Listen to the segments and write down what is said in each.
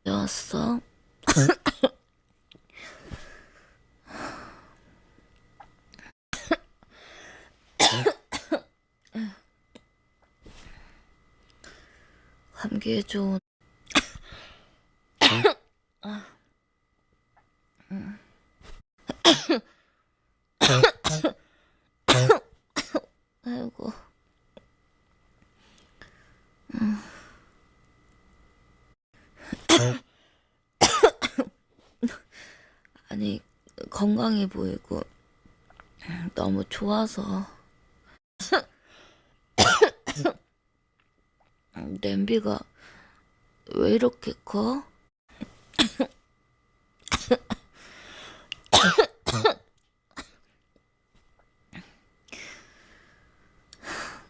왜 왔어? 감기에 좋은 아이고. 아니, 건강해 보이고 너무 좋아서. 냄비가 왜 이렇게 커?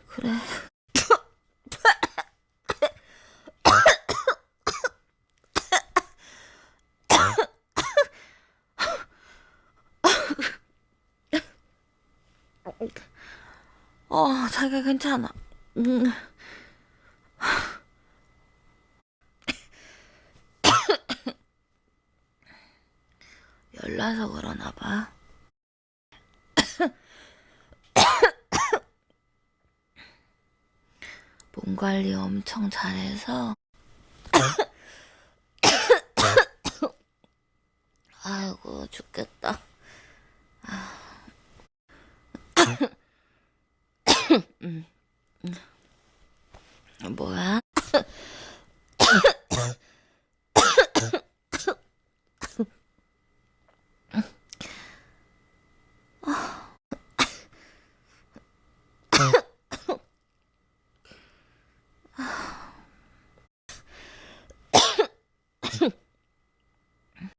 그래. 자기가 괜찮아. 열나서 그러나 봐. 몸 관리 엄청 잘해서. 아이고, 죽겠다. 뭐야?